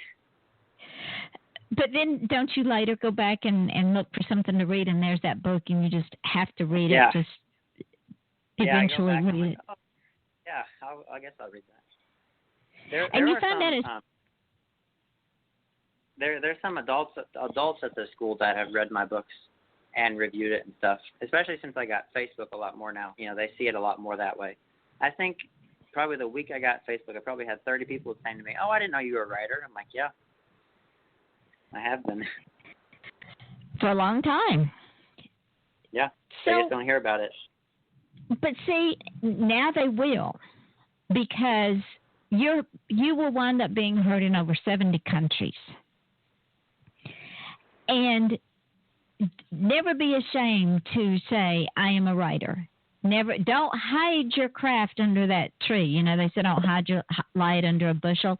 But then don't you later go back and look for something to read, and there's that book, and you just have to read it? Just eventually I go back read and it. Like, oh, I guess I'll read that. And you find that there's some adults at the school that have read my books and reviewed it and stuff, especially since I got Facebook a lot more now. They see it a lot more that way. I think probably the week I got Facebook, I probably had 30 people saying to me, oh, I didn't know you were a writer. I'm like, yeah, I have been. For a long time. Yeah, they just don't hear about it. But see, now they will, because you will wind up being heard in over 70 countries. And never be ashamed to say, I am a writer. Don't hide your craft under that tree. They say don't hide your light under a bushel.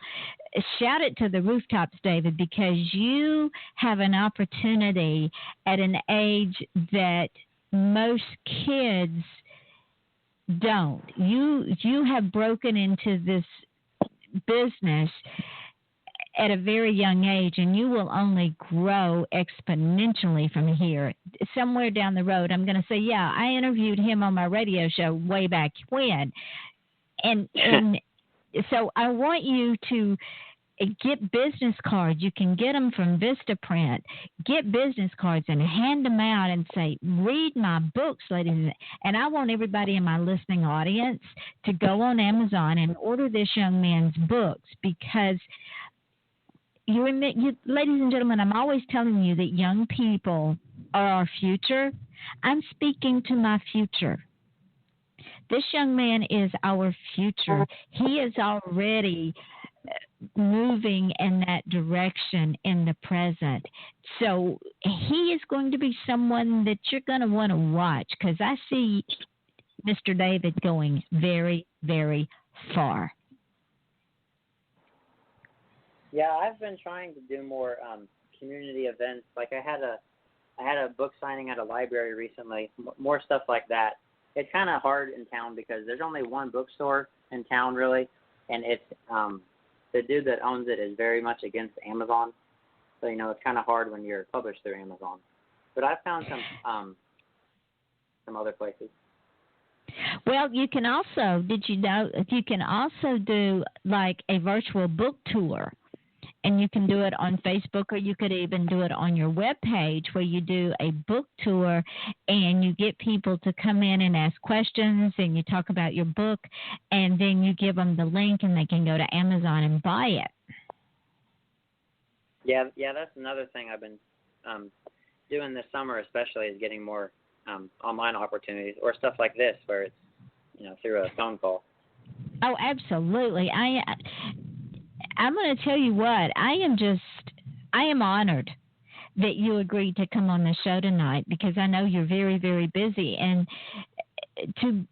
Shout it to the rooftops, David, because you have an opportunity at an age that most kids don't. You have broken into this business at a very young age, and you will only grow exponentially from here. Somewhere down the road, I'm going to say, yeah, I interviewed him on my radio show way back when. And so I want you to get business cards. You can get them from Vistaprint. Get business cards and hand them out and say, read my books, ladies. And I want everybody in my listening audience to go on Amazon and order this young man's books, because you, ladies and gentlemen, I'm always telling you that young people are our future. I'm speaking to my future. This young man is our future. He is already moving in that direction in the present. So he is going to be someone that you're going to want to watch, because I see Mr. David going very, very far. Yeah, I've been trying to do more community events. Like I had a book signing at a library recently, more stuff like that. It's kind of hard in town because there's only one bookstore in town, really, and it's the dude that owns it is very much against Amazon. So, it's kind of hard when you're published through Amazon. But I've found some other places. Well, you can also, you can also do like a virtual book tour. And you can do it on Facebook, or you could even do it on your webpage, where you do a book tour and you get people to come in and ask questions, and you talk about your book, and then you give them the link and they can go to Amazon and buy it. Yeah, that's another thing I've been doing this summer, especially, is getting more online opportunities or stuff like this, where it's through a phone call. Oh, absolutely. I'm going to tell you what, I am honored that you agreed to come on the show tonight, because I know you're very, very busy. And to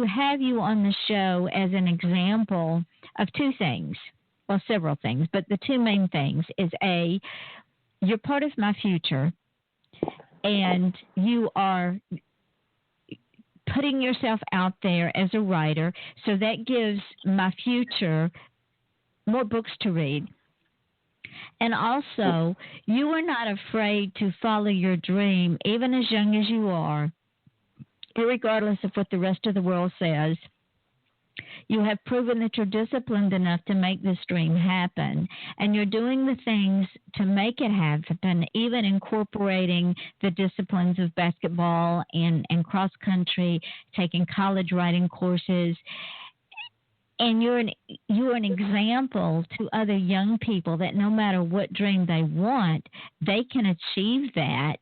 have you on the show as an example of two things, well, several things, but the two main things is, A, you're part of my future, and you are putting yourself out there as a writer, so that gives my future more books to read. And also, you are not afraid to follow your dream, even as young as you are, regardless of what the rest of the world says. You have proven that you're disciplined enough to make this dream happen, and you're doing the things to make it happen, even incorporating the disciplines of basketball and cross country, taking college writing courses. And you're an example to other young people that no matter what dream they want, they can achieve that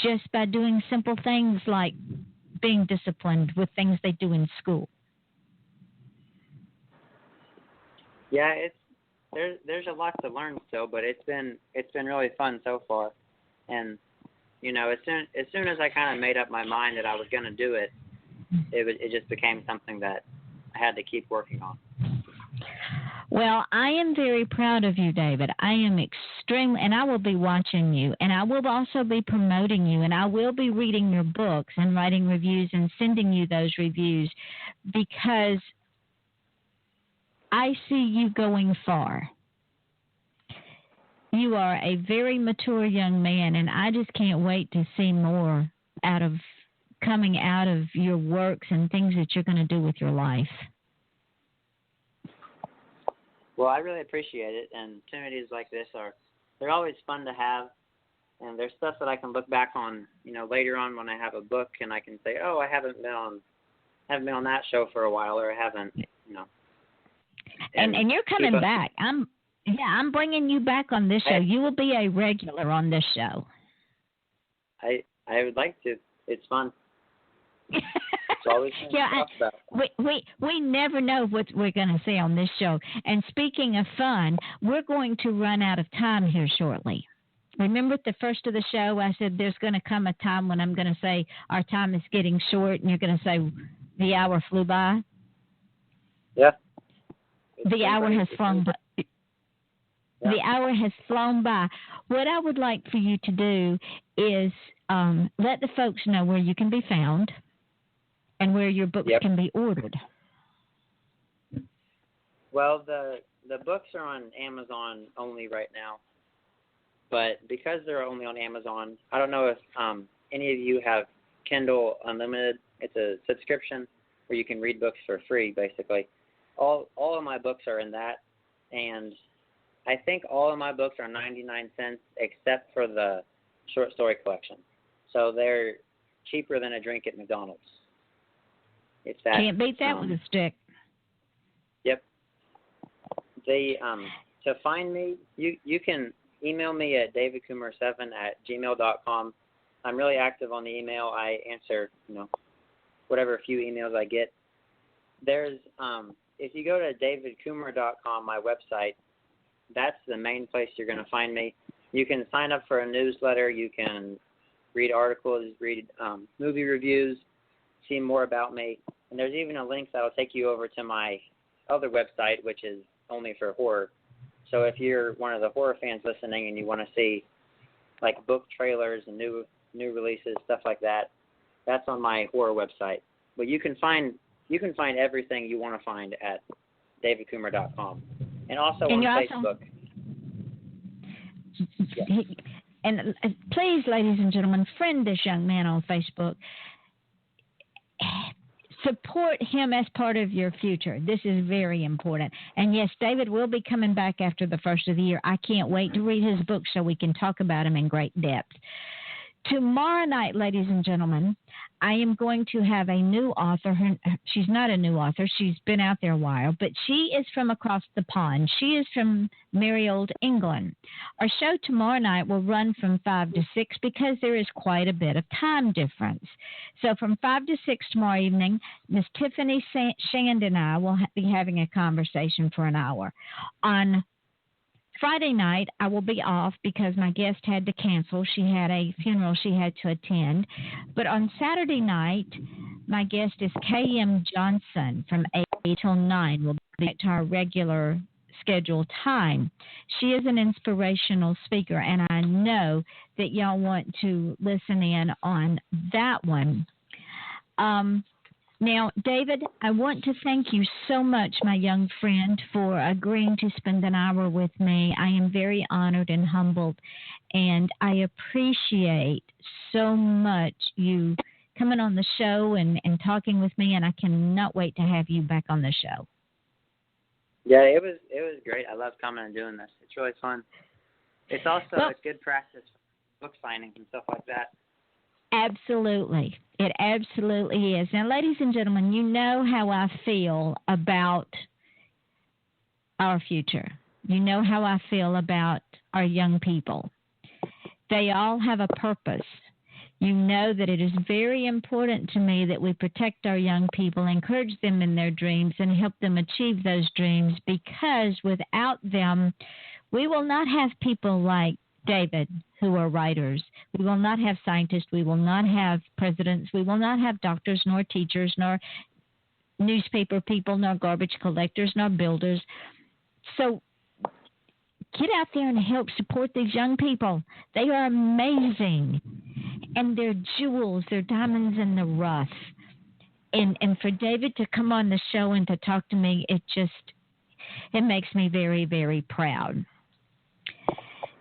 just by doing simple things like being disciplined with things they do in school. Yeah, there's a lot to learn still, but it's been really fun so far. And as soon as I kind of made up my mind that I was going to do it, it just became something that I had to keep working on. Well, I am very proud of you, David. I am extremely, and I will be watching you, and I will also be promoting you, and I will be reading your books and writing reviews and sending you those reviews, because I see you going far. You are a very mature young man, and I just can't wait to see more coming out of your works and things that you're going to do with your life. Well, I really appreciate it, and opportunities like this they're always fun to have, and there's stuff that I can look back on, later on when I have a book, and I can say, oh, I haven't been on that show for a while, or I haven't, And you're coming back. I'm bringing you back on this show. You will be a regular on this show. I would like to. It's fun. It's always fun to talk about. We never know what we're going to say on this show. And speaking of fun, we're going to run out of time here shortly. Remember at the first of the show, I said there's going to come a time when I'm going to say our time is getting short, and you're going to say the hour flew by? Yeah. The hour has flown by. Yeah. The hour has flown by. What I would like for you to do is let the folks know where you can be found and where your books can be ordered. Well, the books are on Amazon only right now. But because they're only on Amazon, I don't know if any of you have Kindle Unlimited. It's a subscription where you can read books for free, basically. All of my books are in that, and I think all of my books are 99 cents except for the short story collection. So they're cheaper than a drink at McDonald's. It's that. Can't beat that with a stick. Yep. To find me, you can email me at davidkummer7@gmail.com. I'm really active on the email. I answer, whatever few emails I get. There's if you go to davidkummer.com, my website, that's the main place you're going to find me. You can sign up for a newsletter. You can read articles, read movie reviews, see more about me. And there's even a link that will take you over to my other website, which is only for horror. So if you're one of the horror fans listening and you want to see like book trailers and new releases, stuff like that, that's on my horror website. But you can find everything you want to find at davidkummer.com. And also on Facebook. And please, ladies and gentlemen, friend this young man on Facebook. Support him as part of your future. This is very important. And yes, David will be coming back after the first of the year. I can't wait to read his book so we can talk about him in great depth. Tomorrow night, ladies and gentlemen, I am going to have a new author. She's not a new author. She's been out there a while, but she is from across the pond. She is from merry old England. Our show tomorrow night will run from 5 to 6 because there is quite a bit of time difference. So from 5 to 6 tomorrow evening, Miss Tiffany Shand and I will be having a conversation for an hour. On Friday night, I will be off because my guest had to cancel. She had a funeral she had to attend. But on Saturday night, my guest is K.M. Johnson from 8 till 9. We'll be back to our regular schedule time. She is an inspirational speaker, and I know that y'all want to listen in on that one. Now, David, I want to thank you so much, my young friend, for agreeing to spend an hour with me. I am very honored and humbled, and I appreciate so much you coming on the show and talking with me, and I cannot wait to have you back on the show. Yeah, it was great. I love coming and doing this. It's really fun. It's also a good practice for book signings and stuff like that. Absolutely. It absolutely is. Now, ladies and gentlemen, you know how I feel about our future. You know how I feel about our young people. They all have a purpose. You know that it is very important to me that we protect our young people, encourage them in their dreams, and help them achieve those dreams, because without them, we will not have people like David, who are writers. We will not have scientists. We will not have presidents. We will not have doctors, nor teachers, nor newspaper people, nor garbage collectors, nor builders. So get out there and help support these young people. They are amazing. And they're jewels. They're diamonds in the rough. And for David to come on the show and to talk to me, it makes me very, very proud.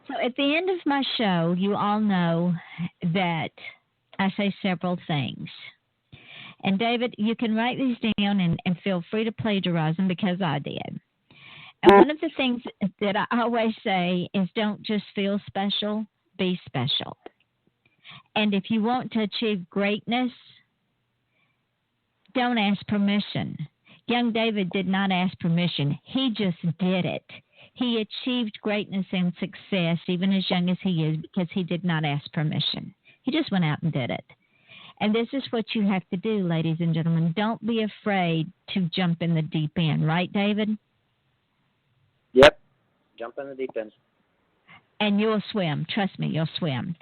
So at the end of my show, you all know that I say several things. And David, you can write these down and feel free to plagiarize them, because I did. And one of the things that I always say is, don't just feel special, be special. And if you want to achieve greatness, don't ask permission. Young David did not ask permission. He just did it. He achieved greatness and success, even as young as he is, because he did not ask permission. He just went out and did it. And this is what you have to do, ladies and gentlemen. Don't be afraid to jump in the deep end. Right, David? Yep. Jump in the deep end. And you'll swim. Trust me, you'll swim.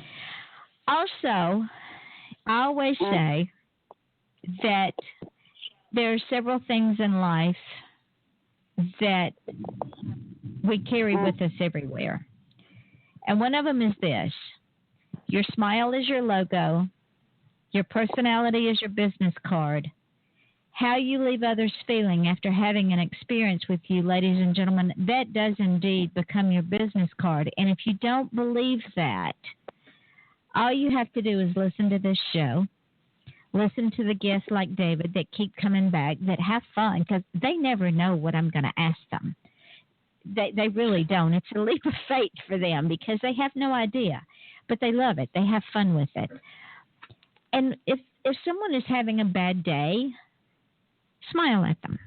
Also, I always say that there are several things in life that we carry with us everywhere. And one of them is this. Your smile is your logo. Your personality is your business card. How you leave others feeling after having an experience with you, ladies and gentlemen, that does indeed become your business card. And if you don't believe that, all you have to do is listen to this show. Listen to the guests like David that keep coming back, that have fun, because they never know what I'm going to ask them. They really don't. It's a leap of faith for them, because they have no idea. But they love it. They have fun with it. And if someone is having a bad day, smile at them.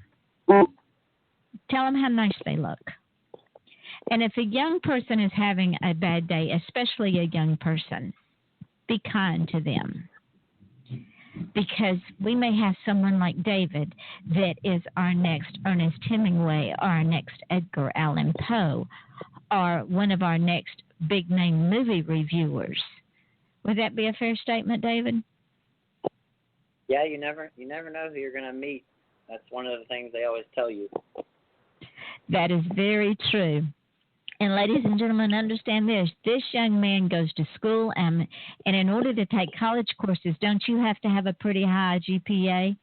Tell them how nice they look. And if a young person is having a bad day, especially a young person, be kind to them. Because we may have someone like David that is our next Ernest Hemingway, or our next Edgar Allan Poe, or one of our next big-name movie reviewers. Would that be a fair statement, David? Yeah, you never know who you're going to meet. That's one of the things they always tell you. That is very true. And ladies and gentlemen, understand this. This young man goes to school, and in order to take college courses, don't you have to have a pretty high GPA?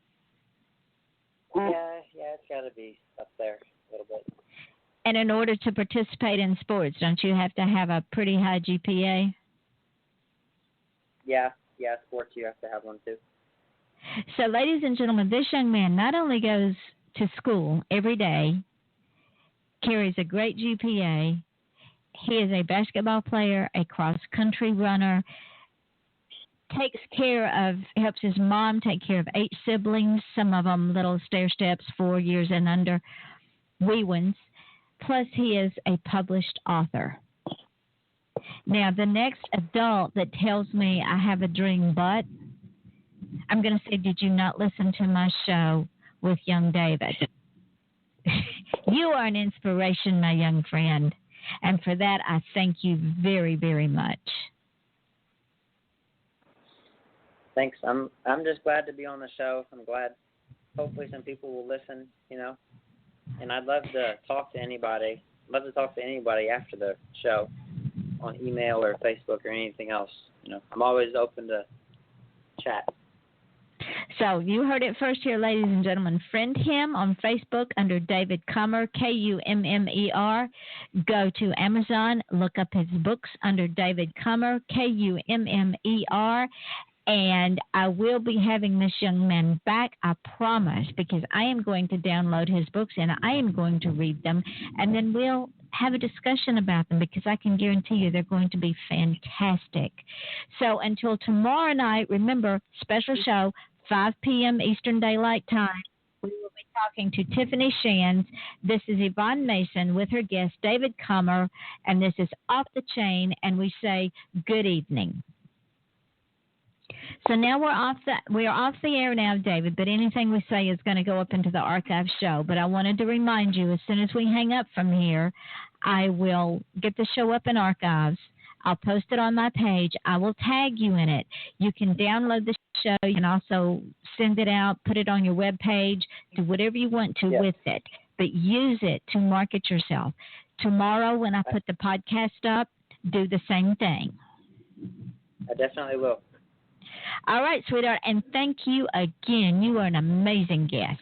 Yeah, it's got to be up there a little bit. And in order to participate in sports, don't you have to have a pretty high GPA? Yeah, sports, you have to have one too. So, ladies and gentlemen, this young man not only goes to school every day, carries a great GPA. He is a basketball player, a cross-country runner, helps his mom take care of 8 siblings, some of them little stair steps, 4 years and under, wee ones. Plus, he is a published author. Now, the next adult that tells me I have a dream but, I'm going to say, did you not listen to my show with young David? You are an inspiration, my young friend, and for that I thank you very, very much. Thanks. I'm just glad to be on the show. I'm glad. Hopefully some people will listen, And I'd love to talk to anybody. After the show on email or Facebook or anything else. I'm always open to chat. So you heard it first here, ladies and gentlemen. Friend him on Facebook under David Kummer, Kummer. Go to Amazon, look up his books under David Kummer, Kummer. And I will be having this young man back, I promise, because I am going to download his books and I am going to read them. And then we'll have a discussion about them because I can guarantee you they're going to be fantastic. So until tomorrow night, remember, special show, 5 p.m. Eastern Daylight Time. We will be talking to Tiffany Shands. This is Yvonne Mason with her guest, David Kummer, and this is Off the Chain, and we say good evening. So now we're off the air now, David, but anything we say is going to go up into the archive show. But I wanted to remind you, as soon as we hang up from here, I will get the show up in archives. I'll post it on my page. I will tag you in it. You can download the show. You can also send it out, put it on your web page, do whatever you want to with it. But use it to market yourself. Tomorrow when I put the podcast up, do the same thing. I definitely will. All right, sweetheart, and thank you again. You are an amazing guest.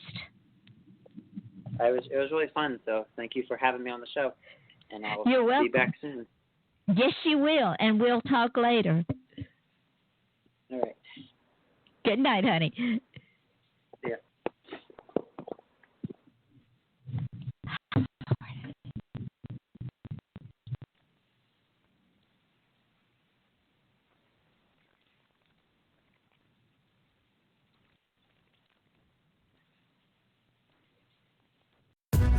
It was really fun, so thank you for having me on the show. And I'll be back soon. Yes, you will, and we'll talk later. All right. Good night, honey. Yeah.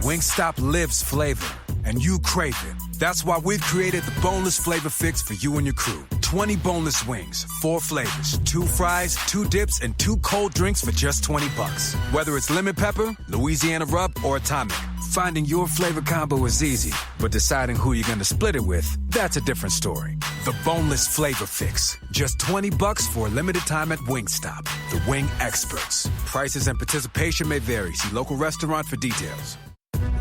Wingstop lives flavor, and you crave it. That's why we've created the boneless flavor fix for you and your crew. 20 boneless wings, 4 flavors, 2 fries, 2 dips, and 2 cold drinks for just $20. Whether it's lemon pepper, Louisiana rub, or atomic, finding your flavor combo is easy, but deciding who you're going to split it with, that's a different story. The boneless flavor fix, just $20 for a limited time at Wingstop. The wing experts. Prices and participation may vary. See local restaurant for details.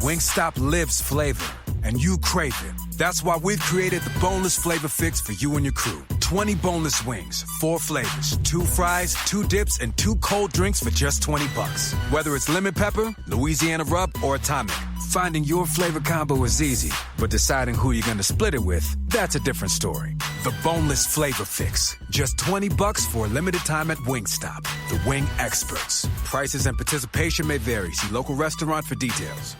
Wingstop lives flavor, and you crave it. That's why we've created the boneless flavor fix for you and your crew. 20 boneless wings, 4 flavors, 2 fries, 2 dips, and 2 cold drinks for just $20. Whether it's lemon pepper, Louisiana rub, or atomic, finding your flavor combo is easy, but deciding who you're going to split it with, that's a different story. The boneless flavor fix, just $20 for a limited time at Wingstop. The wing experts. Prices and participation may vary. See local restaurant for details.